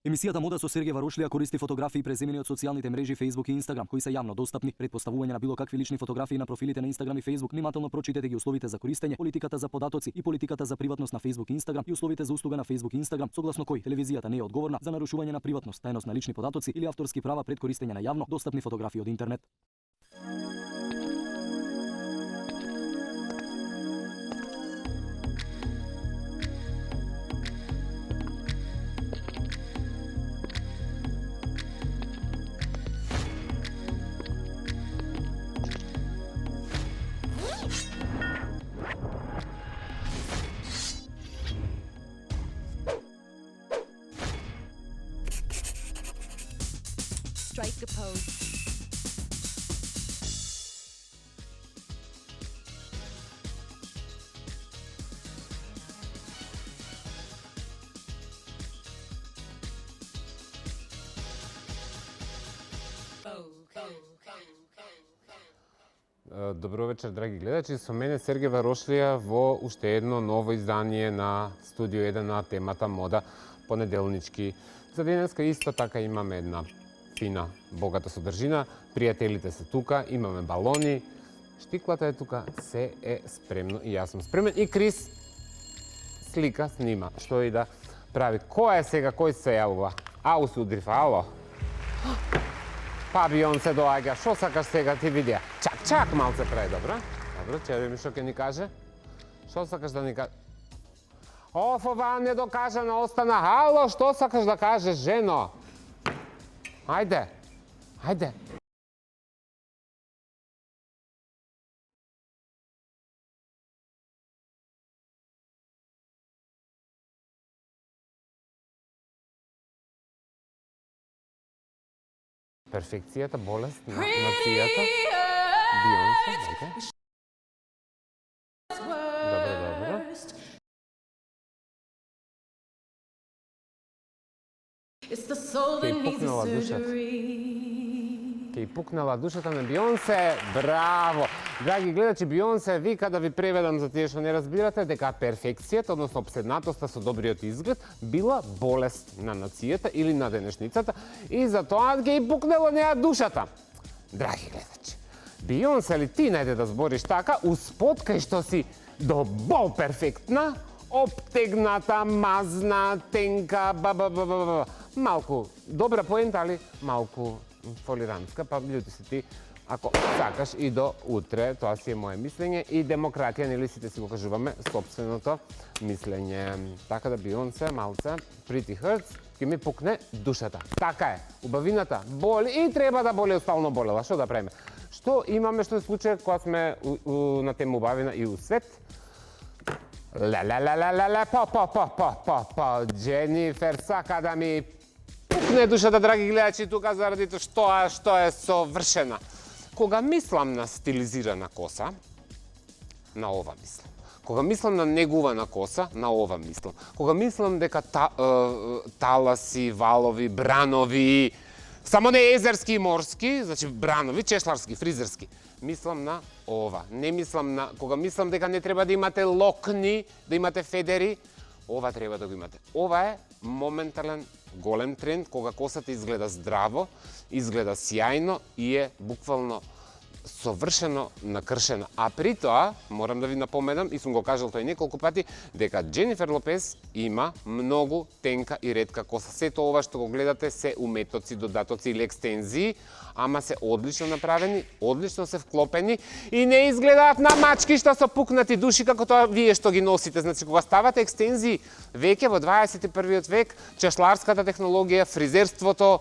Емисијата Мода со Сергеј Варошлија користи фотографии преземени од социјалните мрежи Facebook и Instagram, кои се јавно достапни. Пред поставување на било какви лични фотографии на профилите на Instagram и Facebook, внимателно прочитете ги условите за користење, политиката за податоци и политиката за приватност на Facebook и Instagram и условите за услуга на Facebook и Instagram, согласно кои телевизијата не е одговорна за нарушување на приватност, тајност на лични податоци или авторски права пред користење на јавно достапни фотографии од интернет. Strike a pose. Добро вечер, драги гледачи. Со мене Сергеј Варошлија во уште едно ново издание на Студио 1 на темата мода понеделнички. За денеска исто така имаме една фина, богата содржина. Пријателите се тука, имаме балони, штиклата е тука, се е спремно и јас сум спремен. И Крис слика, снима, што и да прави. Кој е сега, кој се јавува? Ау, се удрифа, ало? Па Бионсе доаѓа, шо сакаш сега ти видеа? Чак, малце прави, добро? Добро, ќе видим што ќе ни каже. Што сакаш да ни каже? Оф, ова недокажано остана. Ало, што сакаш да кажеш, жено? Ајде, ајде. Перфекцијата, болест на нацијата. Бионсе, ајде. Добро. Кеј пукнала душата на Бионсе, браво! Драги гледачи, Бионсе вика да ви преведам за тие што не разбирате дека перфекцијата, односно обседнатоста со добриот изглед, била болест на нацијата или на денешницата и затоа ќе пукнела неа душата. Драги гледачи, Бионсе ли ти најде да збориш така, успот кај што си до бол перфектна, обтегната, мазна, тенка, малку добра поента, али малку фолирантска, па љути си ти, ако сакаш и до утре, тоа си е моje мислење и демократија, нели сите си го кажуваме собственото мислење. Така да Бионсе, малце, Pretty Hurts, ќе ми пукне душата. Така е, убавината боли и треба да боли, остално болела, што да правиме? Што имаме, што е случај кога сме на тема убавина и у свет? Дженифер сака да ми пукне душата, драги гледачи, тука заради тоа што е совршена. Кога мислам на стилизирана коса, на ова мислам. Кога мислам на негувана коса, на ова мислам. Кога мислам дека таласи, валови, бранови, само не езерски и морски, значи бранови, чешларски, фризерски, мислам на ова. Не мислам на... Кога мислам дека не треба да имате локни, да имате федери, ова треба да го имате. Ова е моментален голем тренд, кога косата изгледа здраво, изгледа сјајно и е буквално совршено накршена. А при тоа, морам да ви напоменам, и сум го кажал тој неколку пати, дека Дженифер Лопес има многу тенка и ретка коса. Сето ова што го гледате се уметоци, додатоци или екстензии, ама се одлично направени, одлично се вклопени и не изгледаат на мачкишта со пукнати души како тоа вие што ги носите. Значи, кога ставате екстензии, веќе во 21. век, чешларската технологија, фризерството,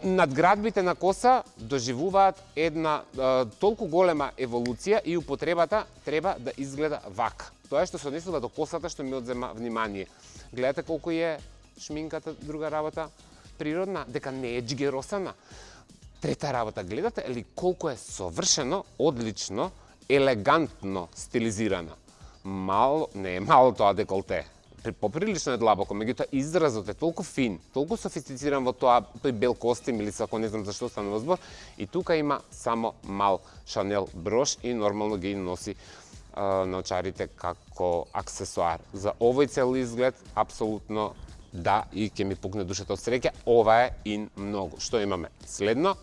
надградбите на коса доживуваат една толку голема еволуција и употребата треба да изгледа вака. Тоа е што се однесува до косата што ми одзема внимание. Гледате колку е шминката, друга работа природна, дека не е джигеросана. Трета работа, гледате ли колку е совршено, одлично, елегантно стилизирана. Не е мало тоа деколте. Поприлично е длабоко, меѓутоа изразот е толку фин, толку софистициран во тој бел костим или ако не знам зашто станува збор, и тука има само мал Шанел брош и нормално ги носи на очарите како аксесуар. За овој цел изглед, апсолутно да, и ќе ми пукне душата од среќа. Ова е ин многу. Што имаме? Следно,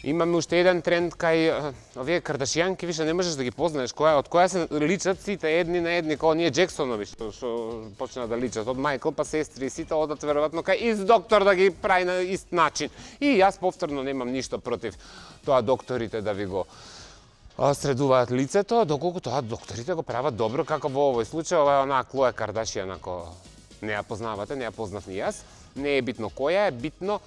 имаме уште еден тренд кај овие Кардашијанки, више не можеш да ги познаеш од која се личат сите едни на едни, како ние Джексонови што почна да личат од Майкл па сестри, сите одат веројатно кај ист доктор да ги прави на ист начин. И јас повторно немам ништо против тоа докторите да ви го средуваат лицето, доколку тоа докторите го прават добро, како во овој случај. Ова е онаа Клоја Кардашијан, ако не ја познавате, не ја познав ни јас. Не е битно која е, битно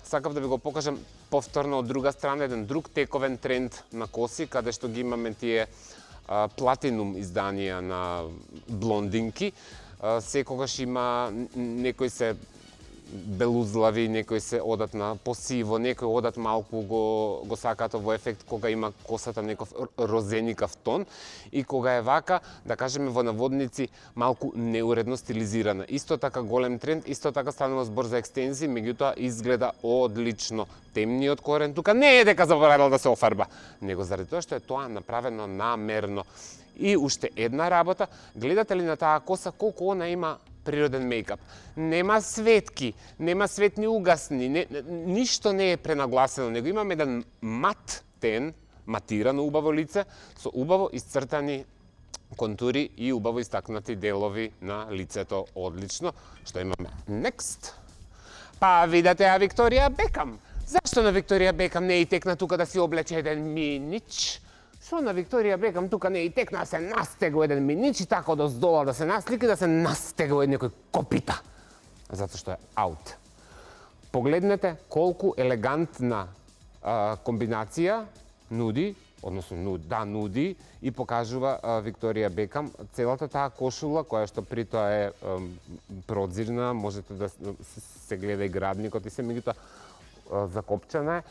сакав да ви го покажам повторно од друга страна еден друг тековен тренд на коси, каде што ги имаме тие платинум изданија на блондинки. Секогаш има некои се белузлави, некои се одат на посиво, некои одат малку го сакаат во ефект кога има косата некој розеникав тон и кога е вака, да кажеме во наводници, малку неуредно стилизирана. Исто така голем тренд, исто така станува збор за екстензии, меѓутоа изгледа одлично. Темниот корен тука не е дека заборавил да се офарба, него заради тоа што е тоа направено намерно. И уште една работа, гледате ли на таа коса колку она има природен мејкап. Нема светки, нема светни угасни, ништо не е пренагласено, него имаме еден мат тен, матирано убаво лице, со убаво исцртани контури и убаво истакнати делови на лицето. Одлично. Што имаме? Next. Па видате ја Викторија Бекам. Зашто на Викторија Бекам не и текна тука да си облече еден минич? Што на Викторија Бекам тука не и текна да се настегува еден минич и така одоздола да се наслика и да се настегува некој копита? Затоа што е аут. Погледнете колку елегантна комбинација нуди, односно нуди и покажува Викторија Бекам целата таа кошула која што при тоа е продзирна, можете да се гледа и градникот и се, меѓутоа закопчана е.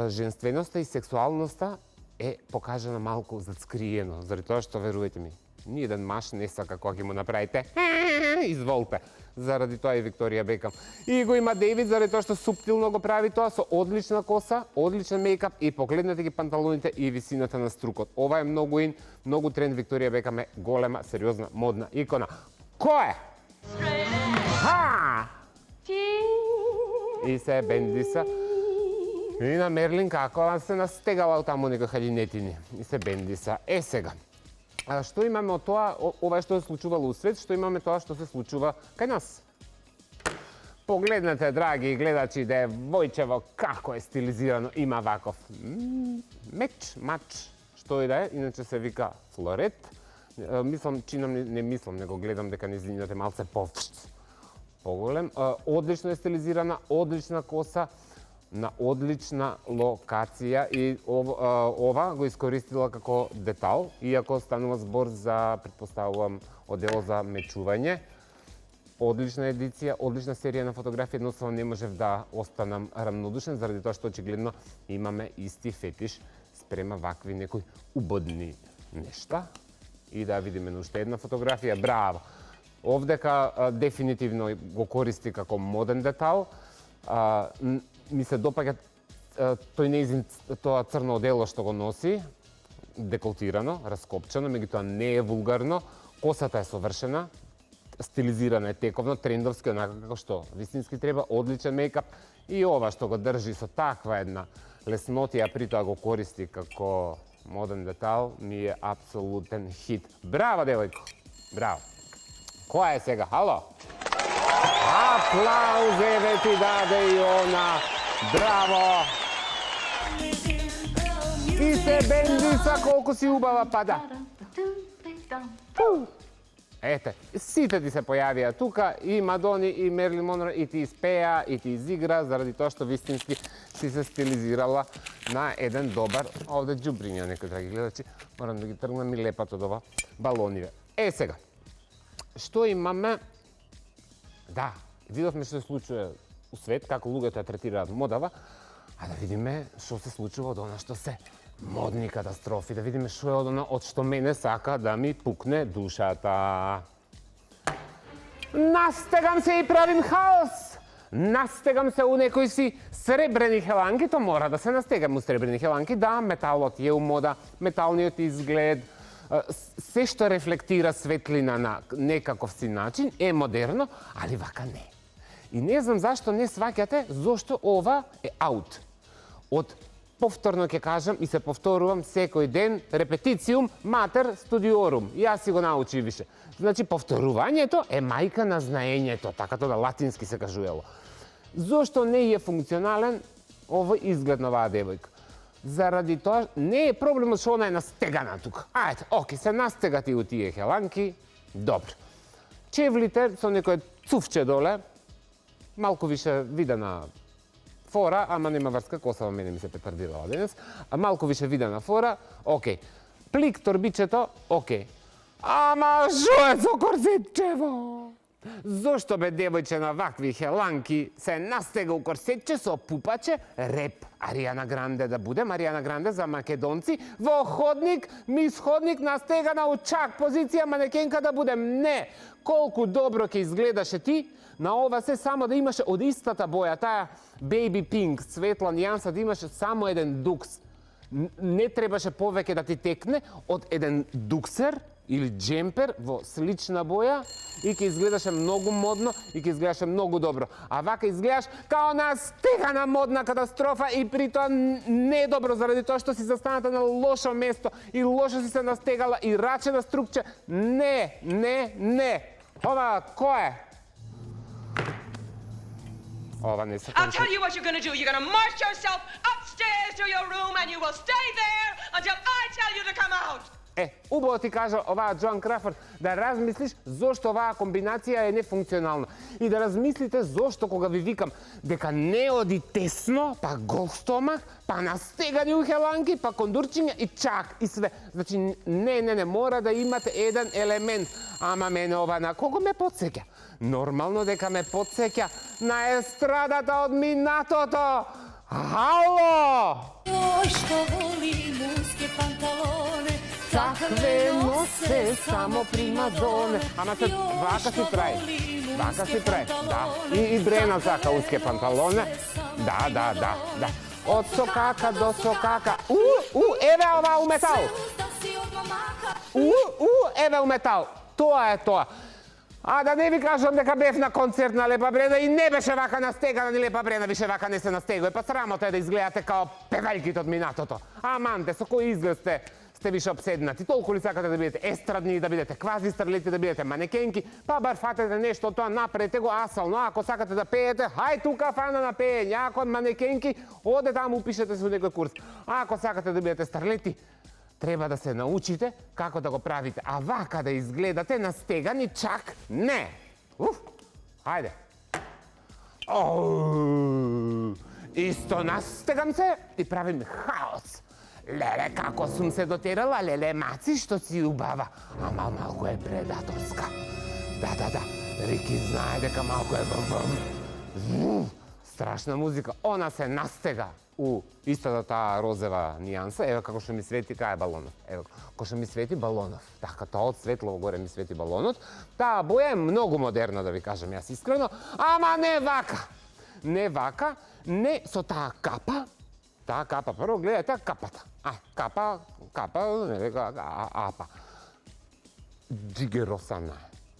Женственоста и сексуалноста е покажана малку зацкриено, заради тоа што, верувајте ми, ни еден маж не сака кога ќе му направите изволте. Заради тоа и Викторија Бекам. И го има Дейвид, заради тоа што суптилно го прави тоа со одлична коса, одличен мејкап и погледнете ги панталоните и висината на струкот. Ова е многу ин, многу тренд. Викторија Бекам е голема, сериозна, модна икона. Кој е? Ха! И се бендиса. И на Мерлин како се настегала таму некој халинетини. И се бендиса. Е сега. Што имаме од тоа, ова што се случувало у свет, што имаме тоа што се случува кај нас? Погледнете, драги гледачи, да е Војчево како е стилизирано, има ваков мач, што и да е, иначе се вика флорет. Мислам, не мислам, него гледам дека нејзините малце поголем. Одлично е стилизирана, одлична коса, на одлична локација и ова го искористила како детал, иако станува збор за, претпоставувам, одело за мечување. Одлична едиција, одлична серија на фотографии, едноставно не можев да останам рамнодушен, заради тоа што очигледно имаме исти фетиш спрема вакви некои убодни нешта. И да видиме на уште една фотографија, браво! Овдека дефинитивно го користи како моден детал. Ми се допаѓа тој нејзин тоа црно одело што го носи, деколтирано, раскопчано, меѓутоа не е вулгарно, косата е совршена, стилизирана е тековно, трендовски, онака како што вистински треба, одличен мејкап и ова што го држи со таква една леснотија, при тоа го користи како моден детал, ми е апсолутен хит. Браво, девојко! Браво! Која е сега? Хало? Аплауз еве ти даде и она. Браво! И се бендиса колку си убава пада. Ете, сите ти се појавија тука, и Мадони, и Мерлин Монро, и ти испеа, и ти изигра, заради тоа што вистински си се стилизирала на еден добар, овде џубриња некои, драги гледачи, морам да ги тргнам и лепат од ова балониве. Е, сега, што имаме? Да, видовме што се случува у свет, како луѓето ја третираат модава, а да видиме што се случува од она што се модни катастрофи, да видиме што е од она од што мене сака да ми пукне душата. Настегам се и правим хаос! Настегам се у некои си сребрени хеланки, то мора да се настегам у сребрени хеланки, да, металот е у мода, металниот изглед, се што рефлектира светлина на некаков си начин е модерно, али вака не. И не знам зашто не сваќате зошто ова е аут. Од повторно ќе кажам и се повторувам секој ден, репетициум матер студиорум. Јас си го научи више. Значи повторувањето е мајка на знаењето, така тоа латински се кажувало. Зошто не е функционален овој изглед на оваа девојка? Заради тоа не е проблемот што она е настегана тука. Ајде, оке, се настегати у тие хеланки, добро. Чевлите со некој цуфче доле, малку више видена фора, ама нема врска, коса во мене ми се петардирала денес, а малку више видена фора, окей. Плик торбичето, окей. Ама шо е со корсетчево? Зошто бе девојче на вакви хеланки се настега у корсетче со пупаче, реп? Аријана Гранде да будем, Аријана Гранде за македонци, во ходник, мис ходник настегана у чак позиција манекенка да будем. Не! Колку добро ќе изгледаше ти, на ова се само да имаше од истата боја, таа baby pink, светла нијанса, да имаше само еден дукс. Не требаше повеќе да ти текне од еден дуксер или джемпер во слична боја и ќе изгледаше многу модно и ќе изгледаше многу добро. А вака изгледаш као настегана модна катастрофа и при тоа не е добро заради тоа што си застаната на лошо место и лошо си се настегала и раче на струкче. Не, не, не. Ова кој е? Ова не се I'll tell you what you're gonna do. You're gonna march yourself upstairs to your room and you will stay there until I tell you to come out. Убаво ти кажа оваа Джоан Крафорд да размислиш зошто оваа комбинација е нефункционална и да размислите зошто кога ви викам дека не оди тесно, па гол стомак, па настегани ухеланки, па кондурчиња и чак и све. Значи не, мора да имате еден елемент. Ама мене ова на кого ме потсеќа? Нормално дека ме потсеќа на естрадата од минатото. Halo! Oj, što volim uske pantalone, Takve nose samo primadone. Ама се вака си прави. Вака си прави. Да. И Брена сака уske pantalone. Да. Од сокака до сокака. Еве ова у метал. uzda si od mamaka. Еве у метал. Тоа е тоа. А да не ви кажам дека бев на концерт на Лепа Брена и не беше вака настегана ни Лепа Брена, више вака не се настегува. Па срамота е да изгледате као певајките од минатото. Аманте, со кој изглед сте више обседнати? Толку ли сакате да бидете естрадни, да бидете квази старлети, да бидете манекенки? Па бар фатете нешто од тоа, направете го асално. Ако сакате да пеете, хај тука фана на пеење. Ако манекенки, оде таму упишете се во некој курс. Ако сакате да бидете старлети, треба да се научите како да го правите. А вака да изгледате настегани чак не. Хајде. Исто настегам се и правим хаос. Леле, како сум се дотерала, леле, маци, што си убава. Ама малку е предаторска. Да. Рики знае дека малку е бам. Страшна музика. Она се настега у истата таа розева нијанса. Ево како што ми свети, кај е балонов. Ево, како што ми свети балонов. Така, тоа од светлово горе ми свети балонот. Таа боја е многу модерна, да ви кажам јас искрено. Ама не вака. Не вака, не со таа капа. Таа капа, прво гледате капата. Капа, апа. Джигеросана.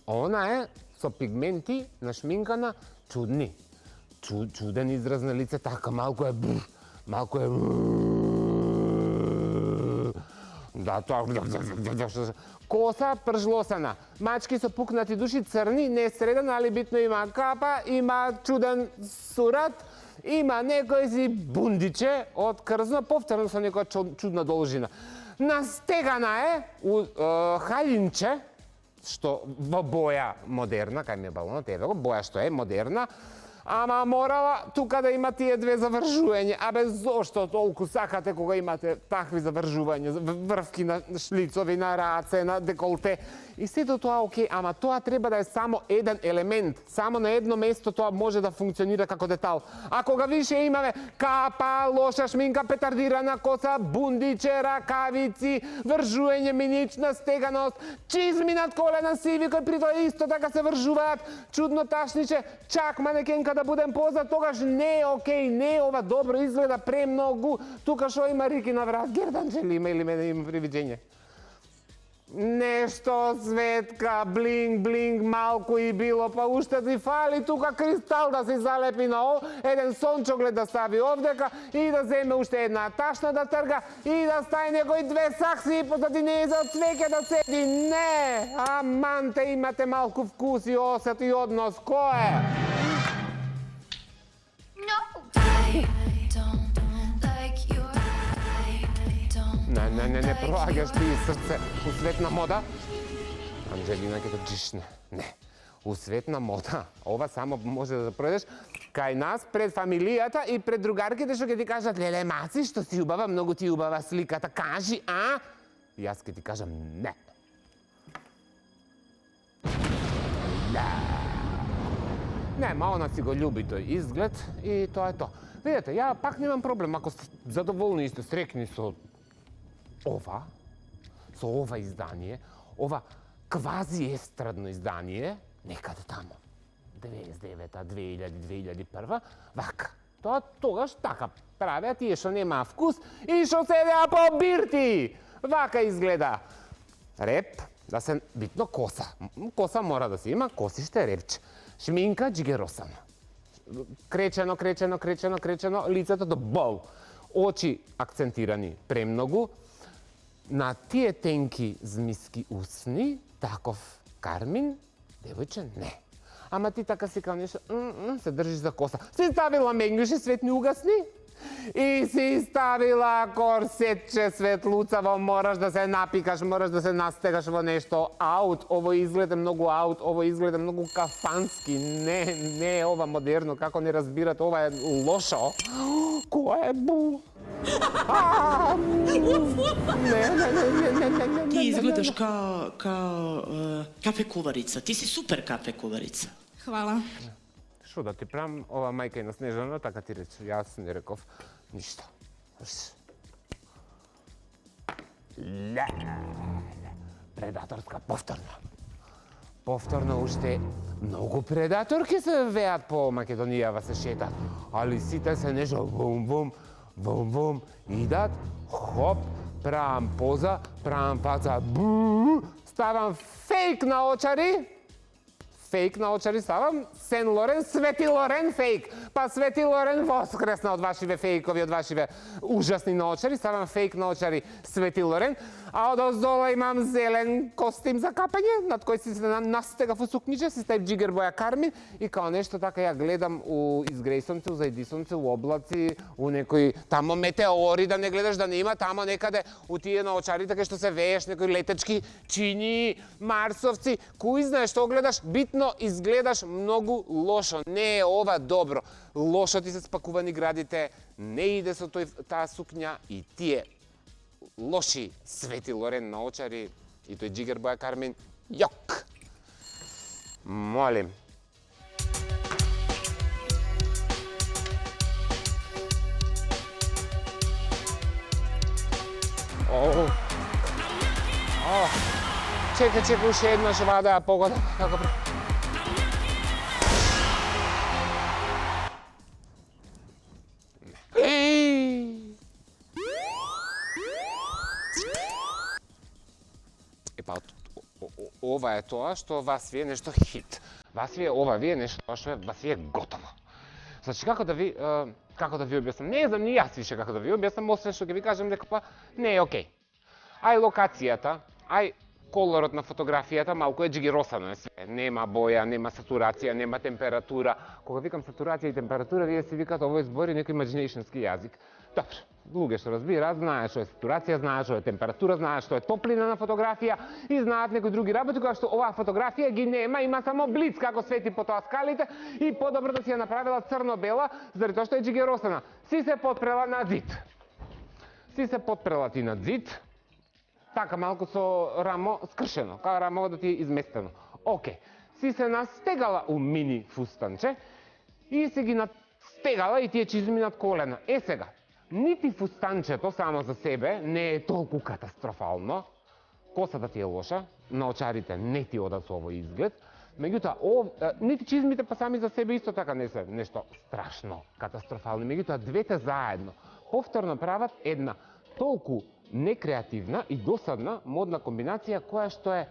Она е со пигменти нашминкана чудни. Чуден израз на лице, така малку е малку е да, тоа коса пржлосана, мачки со пукнати души, црни, не среден, али битно има капа, има чуден сурат, има некој си бундиче од крзно, повторно со некоја чудна должина. Настегана е у халинче, што во боја модерна, кај ми е балонот, еве го, боја што е модерна, ама морала тука да има тие две завржување. Абе, зошто толку сакате кога имате такви завржувања, врвки на шлицови, на раце, на деколте. И сето тоа окей, ама тоа треба да е само еден елемент. Само на едно место тоа може да функционира како детал. А кога више имаме капа, лоша шминка, петардирана коса, бундиче, ракавици, вржување, минична стеганост, чизми над колена сиви, кои при тоа исто така се вржуваат, чудно ташниче, чак манекенка да будем позад, тогаш не е окей, не е ова добро, изгледа премногу. Тука шо има Рики на врат, Герданче ли има или мене има привидење? Нешто светка, блинг, малку и било, па уште ти фали тука кристал да се залепи на еден сончоглед да стави овдека и да земе уште една ташна да трга и да стаи некои 2 сакси и позади неја за цвеќе да седи. Не! Аманте, имате малку вкус и осет и однос. Кој е? Не проаѓаш ти срце у свет на мода. Анджелина ќе те джишне. Не. У свет на мода. Ова само може да пројдеш кај нас пред фамилијата и пред другарките што ќе ти кажат: "Леле, Маци, што си убава, многу ти убава сликата, кажи, а?" И јас ќе ти кажам: "Не." Не, она си го љуби тој изглед и тоа е тоа. Видете, ја пак немам проблем ако сте задоволни и сте срекни со ова издание, ова квази естрадно издание, некаде тамо, 99-та, 2000, 2001, вака. Тоа тогаш така правеа тие што немаа вкус и што седеа по бирти. Вака изгледа. Реп, да се битно коса. Коса мора да се има, косиште репче. Шминка джигеросана. Кречено, лицето до бол. Очи акцентирани премногу. На тие тенки змиски усни, таков кармин, девојче, не. Ама ти така си као нешто, се држиш за коса. Си ставила меѓнуши светни угасни и си ставила корсетче светлуцаво, мораш да се напикаш, мораш да се настегаш во нешто аут. Ово изгледа многу аут, ово изгледа многу кафански. Не е ова модерно, како не разбирате, ова е лошо. Кој е бу? Не. Ти изгледаш као кафе куварица. Ти си супер кафе куварица. Хвала. Шо да ти правам, ова мајка и на Снежана, така ти рече, јас не реков ништо. Предаторска повторно. Повторно уште многу предаторки се веат по Македонијава се шета, али сите се нешто вум, идат, хоп, правам поза, правам фаца, ставам фейк на очари, ставам, Сен Лорен, Свети Лорен фейк. Па Свети Лорен воскресна од вашиве фейкови, од вашиве ужасни наочари, ставам фейк наочари Свети Лорен, а од оздола имам зелен костим за капање, над кој си се настегав у сукниче, си ставив джигер боја кармин и као нешто така ја гледам у изгрејсонце, у зајдисонце, у облаци, у некои тамо метеори, да не гледаш да не има тамо некаде у тие наочарите кај што се вееш некои летечки чини, марсовци, кој знае што гледаш, битно изгледаш многу лошо. Не е ова добро. Лошо ти се спакувани градите, не иде со таа сукња и тие лоши Свети Лорен наочари и тој джигер боја кармин. Јок! Молим. Чека, уште еднаш ова да ја погодам. Ова е тоа што вас ви е нешто хит. Ова ви е нешто што вас ви е готово. Значи, како да ви објаснам? Не знам ни јас више како да ви објаснам, освен што ќе ви кажам дека па не е окей. Ај локацијата, ај колорот на фотографијата малку е джигиросано е све. Нема боја, нема сатурација, нема температура. Кога викам сатурација и температура, вие си викате овој збори некој имаджинејшнски јазик. Добро, луѓе што разбираат, знаат што е сатурација, знаат што е температура, знаат што е топлина на фотографија и знаат некои други работи кои што оваа фотографија ги нема, има само блиц како свети по тоа скалите и подобро да си ја направила црно-бела, заради тоа што е джигиросана. Си се подпрела на зид. Ти на зид. Така малку со рамо скршено, као рамо да ти е изместено. Океј. Си се настегала у мини фустанче и си ги настегала и тие чизми над колена. Сега, нити фустанчето само за себе не е толку катастрофално, косата ти е лоша, наочарите не ти одат со овој изглед, меѓутоа, нити чизмите па сами за себе исто така не се нешто страшно катастрофални, меѓутоа двете заедно повторно прават една толку некреативна и досадна модна комбинација која што е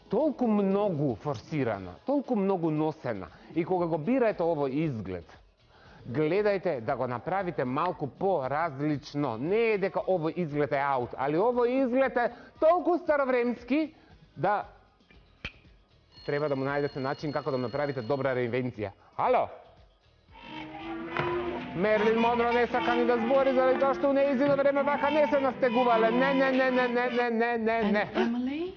толку многу форсирана, толку многу носена. И кога го бираете овој изглед, гледајте да го направите малку по-различно. Не е дека овој изглед е аут, али овој изглед е толку старовремски да треба да му најдете начин како да направите добра реинвенција. Ало? Мерлин Монро не сака ни да збори заради тоа што у нејзино време вака не се настегувале. Не. Emily?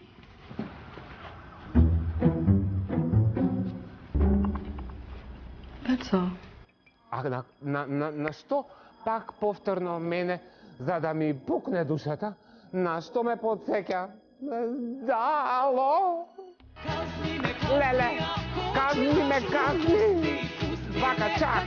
That's all. А на што пак повторно мене, за да ми пукне душата, на што ме подсеќа? Дало! Леле, казни ме, казни! Вака, чак!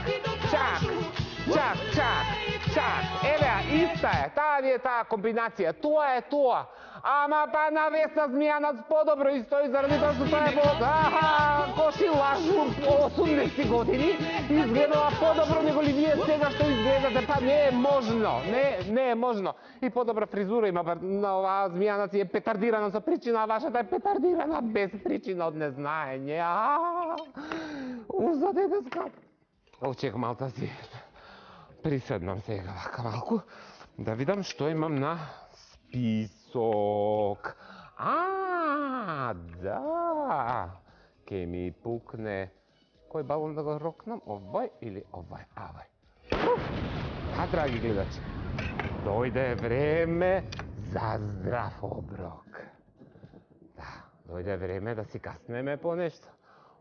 Еве, иста е, таа ви е таа комбинација, тоа е тоа. Ама па на Весна Змијанац подобро и стои заради тоа што тоа е коши лажу 80 години, изгледала подобро него ли вие сега што изгледате, па не е можно, не е можно. И подобра фризура има, на оваа Змијанац е петардирана со причина, а вашата е петардирана без причина од незнаење. За детеска. Очек малта си. Приседнам сега вака малку, да видам што имам на список. Да, ке ми пукне. Кој балон да го рокнам? Овој или овој? Драги гледачи, дојде време за здрав оброк. Да, дојде време да си каснеме по нешто.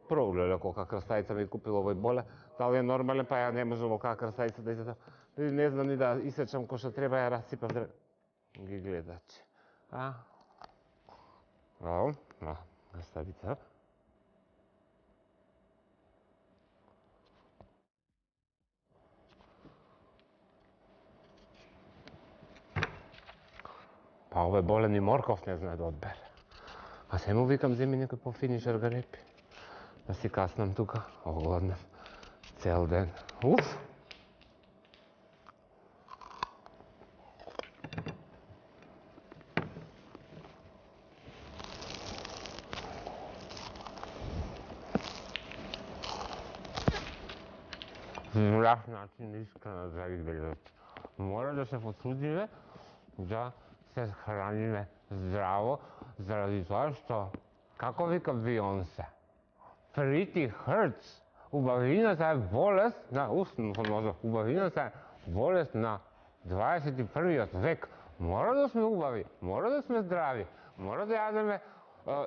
Прогледа колка красавица ми купила овој боле. Дали е нормален, па ја не може колка красавица да изгледа. Не знам ни да исечам кој што треба, ја расипав ги гледачи. Красавица. Па овој болен и морков не знае да одбере. А се му викам, земи некој пофини шаргарепи. Да си каснам тука, огладнем цел ден. Уф! Здрав начин искрено, драги гледачи. Мора да се потрудиме да се храниме здраво, заради тоа што, како вика Бионсе, pretty hurts. Убавината е болест на убавината е болест на 21. век. Мора да сме убави, мора да сме здрави, мора да јадеме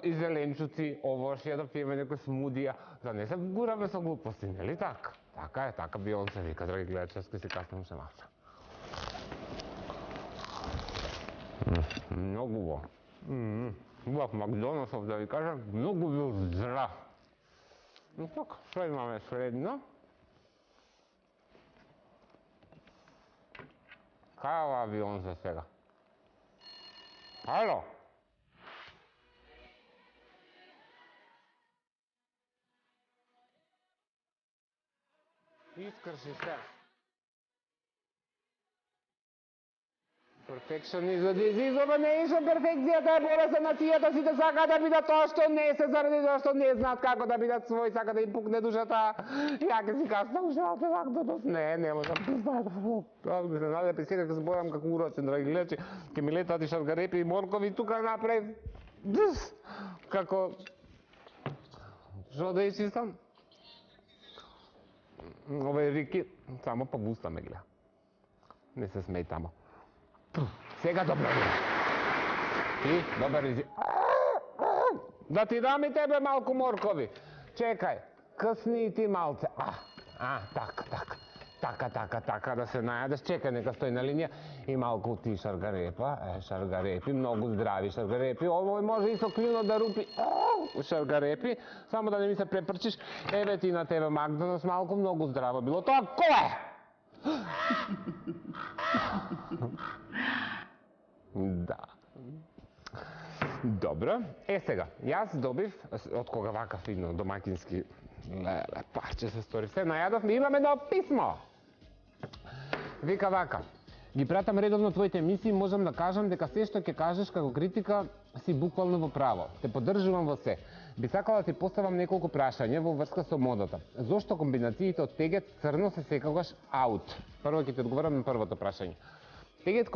и зеленчуци, овошје, да пиеме некој смудија, да не се гураме со глупости, нели така? Така е, така Бионсе вика, драги гледачи, јас си каснам се малце. Многу убав. Убав Макдоналдсов, да ви кажам, многу бил здрав. Но така, што имаме средно? Кај е ова Бионсе сега? Ало? Искрши се. Перфекционизм, дизизова не иша перфекцијата е болест на нацијата, сите сакаат да бидат тоа што не се, заради тоа што не знаат како да бидат своји, сака да им пукне душата. Ја ке си каснам уште Макдоналдс, не можам да знаат. Тоа ми се наде сега ке зборам како урочен, драги гледачи, ке ми летат и шаргарепи и моркови тука напред. Како што да исчистам? Овој Рики само по густа ме гледа. Не се смеј тамо. Сега добро е. Ти, добар изи. Да ти дам и тебе малку моркови. Чекај, късни и ти малце. Така, да се најадеш. Чекај, нека стои на линија. И малку ти шаргарепа. Шаргарепи, многу здрави шаргарепи. Овој може и со клино да рупи. Шаргарепи. Само да не ми се препрчиш. Еве ти на тебе Макдоналдс, малку многу здраво било. Тоа кој е? Да. Добро. Сега, јас добив, од кога вака фино домакински парче се стори, се најадов, ми имам едно писмо. Вика вака, Ги пратам редовно твоите емисии, можам да кажам дека се што ќе кажеш како критика си буквално во право. Те поддржувам во се. Би сакала да ти поставам неколку прашања во врска со модата. Зошто комбинациите од тегет црно се секогаш аут? Прво ќе ти одговорам на првото прашање. Тегет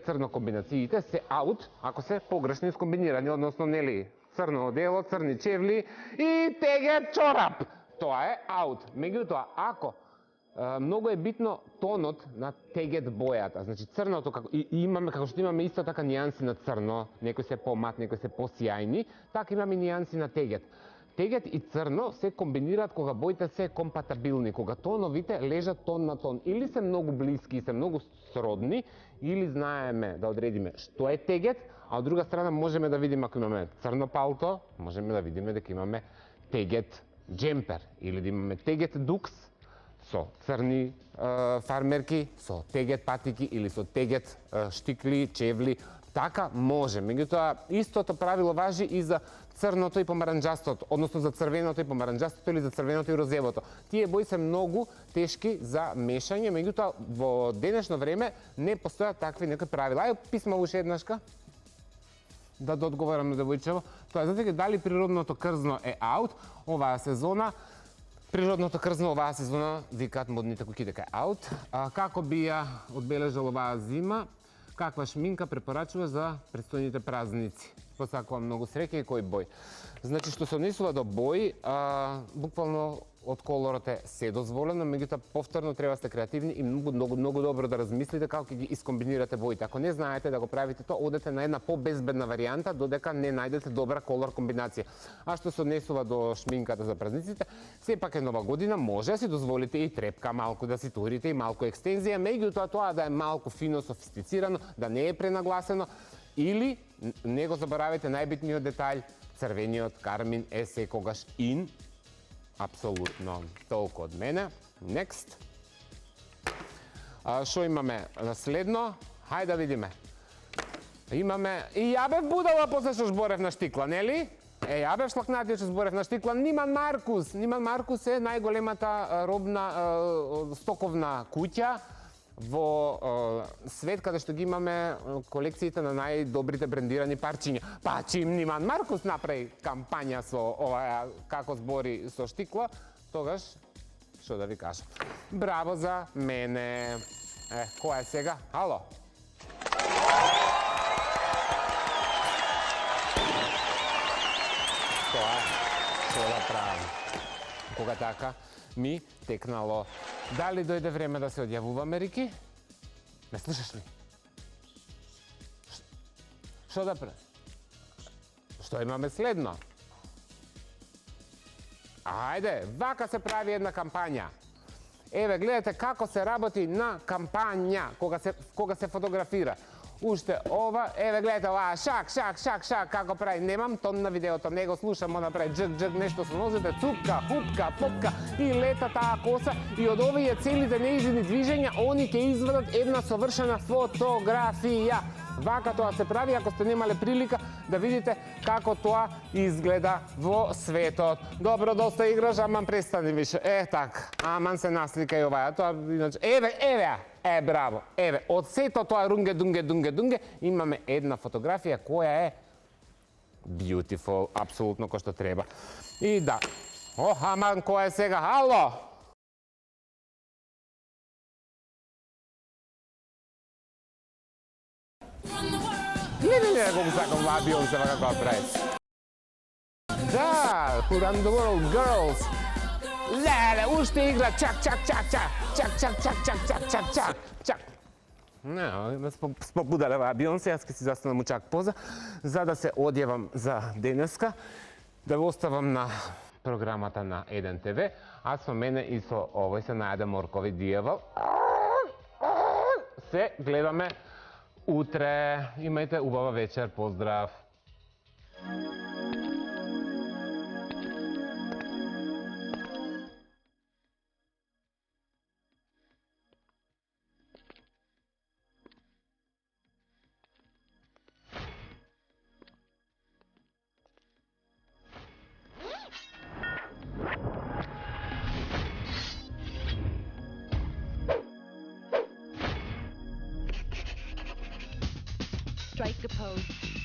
црно комбинациите се аут ако се погрешно искомбинирани, односно нели црно одело, црни чевли и тегет чорап. Тоа е аут. Меѓутоа, ако многу е битно тонот на тегет бојата. Значи црното имаме како што имаме исто така нијанси на црно, некои се помат, некои се посјајни, така имаме нијанси на тегет. Тегет и црно се комбинираат кога боите се компатабилни, кога тоновите лежат тон на тон. Или се многу блиски и се многу сродни, или знаеме да одредиме што е тегет, а од друга страна можеме да видиме ако имаме црно палто, можеме да видиме дека имаме тегет джемпер или да имаме тегет дукс со црни фармерки, со тегет патики или со тегет штикли, чевли. Така може. Меѓутоа, истото правило важи и за црното и помаранџастото, односно за црвеното и помаранџастото или за црвеното и розевото. Тие бои се многу тешки за мешање, меѓутоа во денешно време не постојат такви некои правила. Ај, писма уште еднашка да одговорам на девојчево. Тоа е затоа дали природното крзно е аут оваа сезона. Природното крзно оваа сезона викаат модните куки дека е аут. Како би ја одбележал оваа зима? Каква шминка препорачува за предстојните празници? Посакувам многу среќа и кој бој. Значи, што се однесува до бој, буквално од колорот е се дозволено, меѓутоа повторно треба да сте креативни и многу добро да размислите како ќе ги искомбинирате боите. Ако не знаете да го правите тоа, одете на една побезбедна варијанта додека не најдете добра колор комбинација. А што се однесува до шминката за празниците, сепак е нова година, може да си дозволите и трепка, малку да си турите и малку екстензија, меѓутоа тоа да е малку фино софистицирано, да не е пренагласено, или не го заборавете најбитниот детаљ, црвениот кармин е секогаш ин. Апсолутно. Толку од мене. Next. Шо имаме следно? Хајде да видиме. Имаме и ја бев будала после што зборев на штикла, нели? Ја бев шлакнатиот што зборев на штикла. Ниман Маркус. Ниман Маркус е најголемата робна стоковна куќа во свет каде што ги имаме колекциите на најдобрите брендирани парчиња. Па чим Ниман Маркус направи кампања со ова како збори со штикла, тогаш што да ви кажам. Браво за мене. Која е сега? Ало. Тоа е што да правам. Кога така ми текнало. Дали дојде време да се одјавуваме, Рики? Ме слушаш ли? Што да правим? Што имаме следно? Ајде, вака се прави една кампања. Еве, гледате како се работи на кампања, кога се фотографира. Уште ова, еве гледате ова, шак, како прави, немам тон на видеото, не го слушам, она прави джг, нешто со нозете, цупка, хупка, попка и лета таа коса и од овие целите неизини движења, они ќе извадат една совршена фотографија. Вака тоа се прави, ако сте немале прилика да видите како тоа изгледа во светот. Добро, доста играш, аман престани више. Так, аман се наслика и оваа. Тоа, иначе, еве, браво. Еве, од сето тоа рунге, имаме една фотографија која е beautiful, апсолутно кој што треба. И да, аман, која е сега? Ало! Не, колку сакам оваа Бионсе како ја прави. Да, Who Run the World, Girls. Леле, уште игра, чак. Не, спобудале оваа Бионсе, јас ке си застанам чак поза, за да се одјавам за денеска, да го оставам на програмата на 1 ТВ, а со мене и со овој се најде моркови дијавол. Се гледаме утре. Имајте убава вечер. Поздрав! strike a pose.